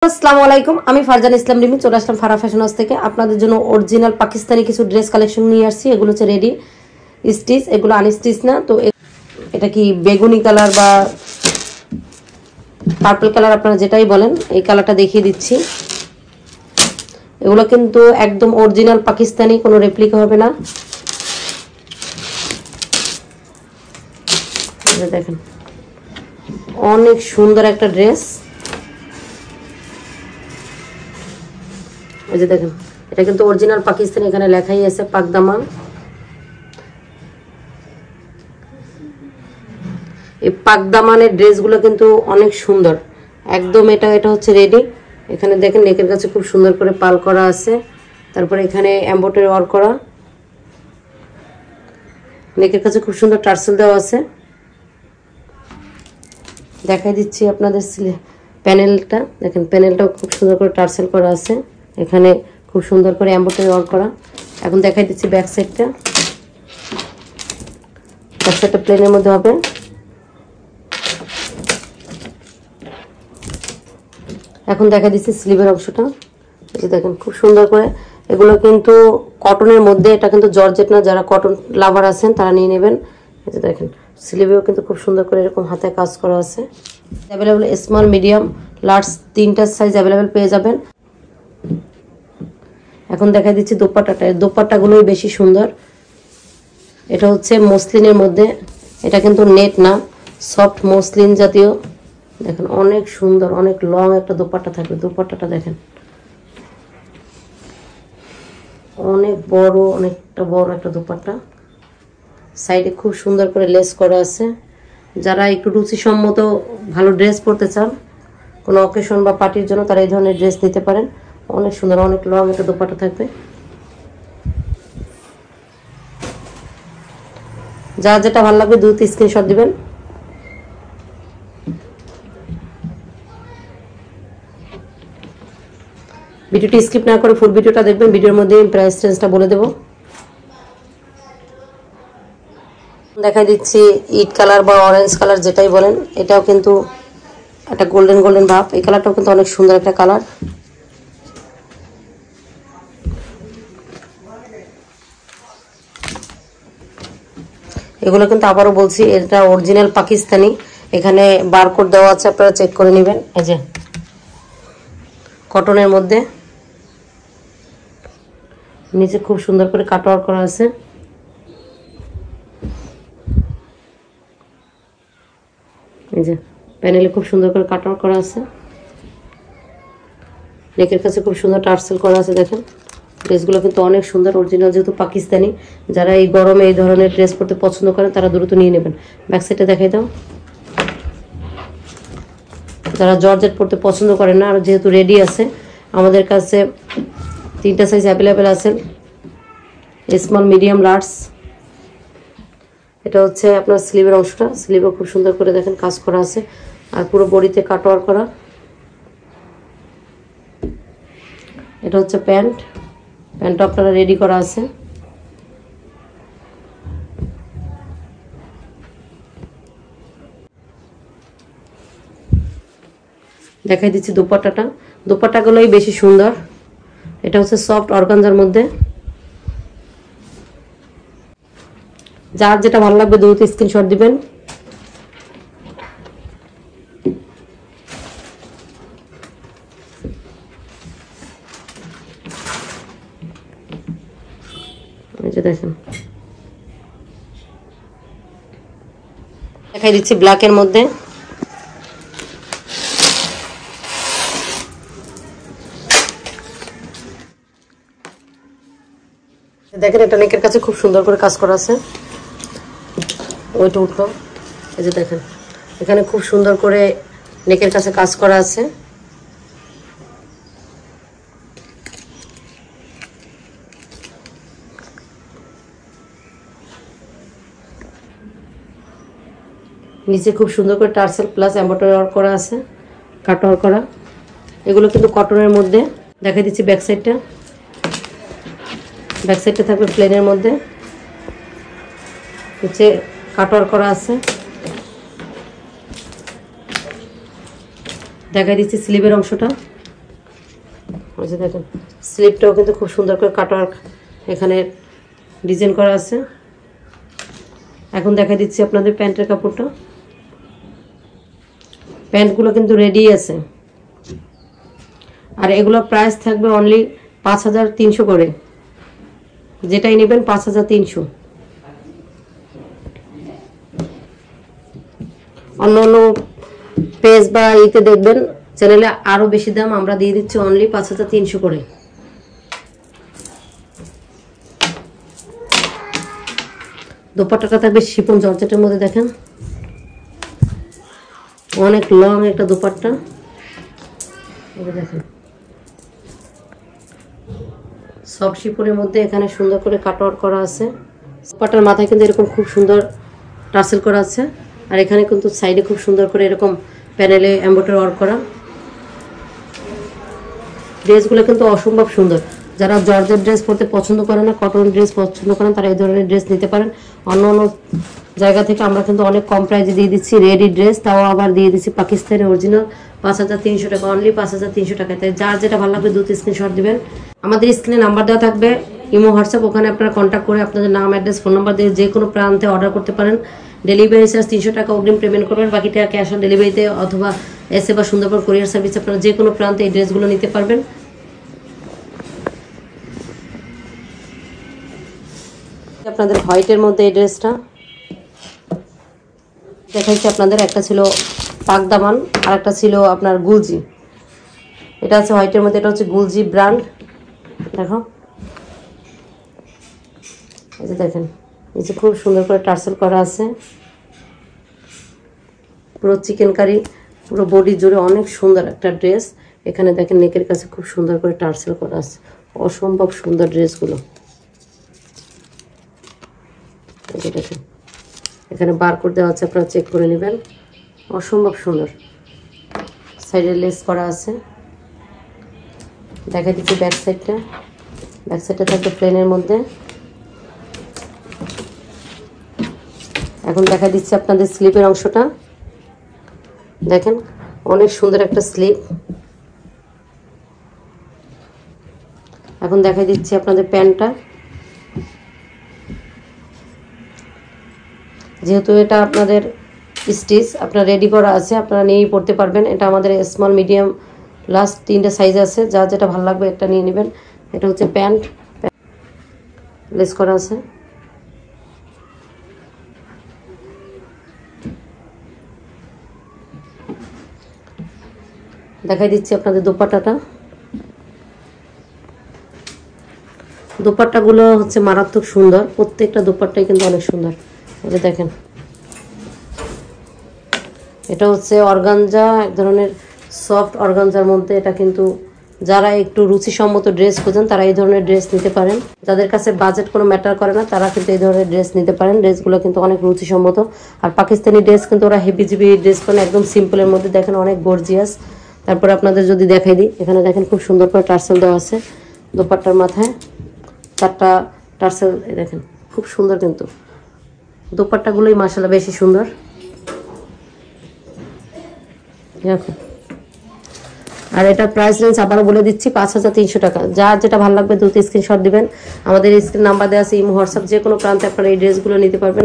আসসালামু আলাইকুম, আমি ফারজান ইসলাম রিমি চলে আসলাম ফারা ফ্যাশন হাউস থেকে। আপনাদের জন্য অরিজিনাল পাকিস্তানি কিছু ড্রেস কালেকশন নিয়ে আসছি। এগুলো হচ্ছে রেডি স্টিচ, এগুলো আনস্টিচ না। তো এটা কি বেগুনি কালার বা পার্পল কালার, আপনারা যেটাই বলেন, এই কালারটা দেখিয়ে দিচ্ছি। এগুলো কিন্তু একদম অরিজিনাল পাকিস্তানি, কোনো রেপ্লিকা হবে না। দেখেন অনেক সুন্দর একটা ড্রেস। এই যে দেখেন, এটা কিন্তু অরিজিনাল পাকিস্তানি, এখানে লেখাই আছে পাকদামা। এই পাকদামানের ড্রেসগুলো কিন্তু অনেক সুন্দর একদম। এটা হচ্ছে রেডি। এখানে দেখেন নেকের কাছে খুব সুন্দর করে পাল করা আছে, তারপরে এখানে এমব্রয়ডারি ওয়ার্ক করা, নেকের কাছে খুব সুন্দর টার্সেল দেওয়া আছে। দেখাই দিচ্ছি আপনাদের প্যানেলটা। দেখেন প্যানেলটাও খুব সুন্দর করে টার্সেল করা আছে, এখানে খুব সুন্দর করে এমব্রয়ডারি ওয়ার্ক করা। এখন দেখাই দিচ্ছি ব্যাক সাইডটা। ব্যাক সাইডটা প্লেনের মধ্যে হবে। এখন দেখা দিচ্ছি স্লিভের অংশটা। এই যে দেখেন খুব সুন্দর করে, এগুলো কিন্তু কটনের মধ্যে, এটা কিন্তু জর্জেট না। যারা কটন লাভার আছেন তারা নিয়ে নেবেন। এই যে দেখেন স্লিভেও কিন্তু খুব সুন্দর করে এরকম হাতে কাজ করা আছে। অ্যাভেলেবেল স্মল, মিডিয়াম, লার্জ তিনটা সাইজ অ্যাভেলেবেল পেয়ে যাবেন। এখন দেখা দিচ্ছি দোপাট্টাটা। দোপাট্টাগুলোই বেশি সুন্দর। এটা হচ্ছে মসলিনের মধ্যে, এটা কিন্তু নেট না, সফট মসলিন জাতীয়। দেখেন অনেক সুন্দর, অনেক লং একটা দোপাট্টা থাকবে। দোপাট্টাটা দেখেন অনেক বড়, অনেকটা বড় একটা দোপাট্টা। সাইডে খুব সুন্দর করে লেস করা আছে। যারা একটু রুচিসম্মত ভালো ড্রেস পরতে চান কোনো অকেশন বা পার্টির জন্য, তারা এই ধরনের ড্রেস নিতে পারেন। অনেক সুন্দর, অনেক লং একটা দোপাট্টা থাকবে। যা যেটা ভালো লাগবে দ্রুত স্ক্রিনশট দিবেন। ভিডিওটি স্কিপ না করে ফুল ভিডিওটা দেখবেন। ভিডিওর মধ্যে প্রাইস রেঞ্জটা বলে দেব। দেখাই দিচ্ছি ইট কালার বা অরেঞ্জ কালার যেটাই বলেন, এটাও কিন্তু একটা গোল্ডেন গোল্ডেন ভাব। এই কালারটাও কিন্তু অনেক সুন্দর একটা কালার। এগুলো কিন্তু আবারও বলছি, এটা অরিজিনাল পাকিস্তানি। এখানে বারকোড দেওয়া আছে, আপনারা চেক করে নেবেন। এই যে কটনের মধ্যে নিচে খুব সুন্দর করে কাটওয়ার্ক করা আছে। এই যে প্যানেলে খুব সুন্দর করে কাটওয়ার্ক করা আছে। নেকের কাছে খুব সুন্দর টার্সেল করা আছে। দেখেন ড্রেসগুলো কিন্তু অনেক সুন্দর, অরিজিনাল যেহেতু পাকিস্তানি। যারা এই গরমে এই ধরনের ড্রেস পরতে পছন্দ করেন তারা দ্রুত নিয়ে নেবেন। ব্যাক সাইডটা দেখাই দাও। যারা জর্জেট পরতে পছন্দ করেন না, আর যেহেতু রেডি আছে, আমাদের কাছে তিনটা সাইজ অ্যাভেলেবেল আছে, স্মল, মিডিয়াম, লার্জ। এটা হচ্ছে আপনার স্লিভের অংশটা। স্লিভও খুব সুন্দর করে দেখেন কাজ করা আছে, আর পুরো বডিতে কাটওয়ার্ক করা। এটা হচ্ছে প্যান্ট। প্যান্টটা আপনারা রেডি করা আছে। দেখাই দিচ্ছি দোপাট্টাটা। দোপাট্টাগুলোই বেশি সুন্দর। এটা হচ্ছে সফট অর্গানজার মধ্যে। যার যেটা ভালো লাগবে দ্রুত স্ক্রিনশট দিবেন। এই যে দেখেন দেখাই দিচ্ছি ব্ল্যাকের মধ্যে। দেখেন এটা নেকের কাছে খুব সুন্দর করে কাজ করা আছে। ওইটা উঠলো। এই যে দেখেন এখানে খুব সুন্দর করে নেকের কাছে কাজ করা আছে। নিচে খুব সুন্দর করে টার্সেল প্লাস এমব্রয়ডারি ওয়ার্ক করা আছে, কাট ওয়ার্ক করা। এগুলো কিন্তু কটনের মধ্যে। দেখাই দিচ্ছি ব্যাক সাইডটা। ব্যাক সাইডটা থাকবে প্লেনের মধ্যে, নিচে কাটওয়ার্ক করা আছে। দেখাই দিচ্ছি স্লিভের অংশটা। ওই যে দেখেন স্লিপটাও কিন্তু খুব সুন্দর করে কাটওয়ার্ক এখানে ডিজাইন করা আছে। এখন দেখা দিচ্ছি আপনাদের প্যান্টের কাপড়টা। প্যান্টগুলো কিন্তু রেডি আছে, আর এগুলো প্রাইস থাকবে অনলি 5300 করে, যেটাই নেবেন 5300। অন্য অন্য পেজ বা ইতে দেখবেন চ্যানেলে আরো বেশি দাম, আমরা দিয়ে দিচ্ছি অনলি 5300 করে। দোপাট্টাটা থাকবে শিফন জর্জেটের মধ্যে, দেখেন অনেক লং একটা দোপাট্টা। দেখেন সব শিফনের মধ্যে এখানে সুন্দর করে কাটওয়ার্ক করা আছে। দোপাট্টার মাথায় কিন্তু এরকম খুব সুন্দর টার্সেল করা আছে, আর এখানে কিন্তু সাইডে খুব সুন্দর করে এরকম প্যানেলে এমব্রয়ডারি ওয়ার্ক করা। ড্রেসগুলো কিন্তু অসম্ভব সুন্দর। যারা জর্জেট ড্রেস পরতে পছন্দ করেন না, কটন ড্রেস পছন্দ করেন, তারা এই ধরনের ড্রেস নিতে পারেন। অন্য অন্য জায়গা থেকে আমরা কিন্তু অনেক কম প্রাইসে দিয়ে দিচ্ছি রেডি ড্রেস, তাও আবার দিয়ে দিচ্ছি পাকিস্তানি অরিজিনাল 5300 টাকা, অনলি 5300 টাকায়। তাই যার যেটা ভালো লাগবে দ্রুত স্ক্রিনশট দিবেন। আমাদের স্ক্রিনে নাম্বার দেওয়া থাকবে, ইমো হোয়াটসঅ্যাপ, ওখানে আপনারা কন্ট্যাক্ট করে আপনাদের নাম অ্যাড্রেস ফোন নাম্বার দিয়ে যে কোনো প্রান্তে অর্ডার করতে পারেন। ডেলিভারি চার্জ 300 টাকা অগ্রিম পেমেন্ট করবেন, বাকি টাকা ক্যাশ অন ডেলিভারিতে অথবা এসে বা সুন্দরবন কুরিয়ার সার্ভিস আপনারা যে কোনো প্রান্তে এই ড্রেসগুলো নিতে পারবেন। আপনাদের হোয়াইটের মধ্যে এই ড্রেসটা দেখাচ্ছি আপনাদের, একটা ছিল পাকদামান আর একটা ছিল আপনার গুলজি। এটা আছে হোয়াইটের মধ্যে, এটা হচ্ছে গুলজি ব্র্যান্ড। দেখো এই যে দেখেন নিচে খুব সুন্দর করে টার্সেল করা আছে, পুরো চিকেন কারি, পুরো বডি জুড়ে অনেক সুন্দর একটা ড্রেস। এখানে দেখেন নেকের কাছে খুব সুন্দর করে টার্সেল করা আছে, অসম্ভব সুন্দর ড্রেসগুলো। দেখেন এখানে বারকোড দেওয়া আছে, আপনারা চেক করে নেবেন, অসম্ভব সুন্দর। সাইডে লেস করা আছে। দেখা দিচ্ছি ব্যাক সাইডটা। ব্যাক সাইডটা থাকবে প্লেনের মধ্যে। এখন দেখা দিচ্ছি আপনাদের স্লিপের অংশটা, দেখেন অনেক সুন্দর একটা স্লিপ। এখন দেখা দিচ্ছি আপনাদের প্যান্টটা। যেহেতু এটা আপনাদের স্টিচ আপনার রেডি করা আছে, আপনারা নিয়েই পড়তে পারবেন। এটা আমাদের স্মল মিডিয়াম লাস্ট 3টা সাইজ আছে, যার যেটা ভালো লাগবে একটা নিয়ে নেবেন। এটা হচ্ছে প্যান্ট, লেস করা আছে। দেখাই দিচ্ছি আপনাদের দোপাট্টাটা। দোপাট্টাগুলো হচ্ছে মারাত্মক সুন্দর, প্রত্যেকটা দোপাট্টাই কিন্তু অনেক সুন্দর। এই যে দেখেন এটা হচ্ছে অর্গানজা, এক ধরনের সফট অর্গানজার মধ্যে। এটা কিন্তু যারা একটু রুচিসম্মত ড্রেস খোঁজেন তারা এই ধরনের ড্রেস নিতে পারেন। যাদের কাছে বাজেট কোনো ম্যাটার করে না তারা কিন্তু এই ধরনের ড্রেস নিতে পারেন। ড্রেসগুলো কিন্তু অনেক রুচিসম্মত। আর পাকিস্তানি ড্রেস কিন্তু ওরা হেভি ড্রেস করে, একদম সিম্পলের মধ্যে দেখেন অনেক গর্জিয়াস। তারপরে আপনাদের যদি দেখাই দিই, এখানে দেখেন খুব সুন্দর করে টার্সেল দেওয়া আছে দোপাট্টার মাথায়, 4টা টার্সেল। দেখেন খুব সুন্দর, কিন্তু দোপাট্টাগুলোই মাশাআল্লাহ বেশি সুন্দর। দেখো, আর এটা প্রাইস রেঞ্জ আবারও বলে দিচ্ছি 5300 টাকা। যার যেটা ভালো লাগবে দ্রুত স্ক্রিনশট দিবেন। আমাদের স্ক্রিন নাম্বার দেওয়া আছে, ইমো হোয়াটসঅ্যাপ, যে কোনো প্রান্তে আপনারা এই ড্রেসগুলো নিতে পারবেন।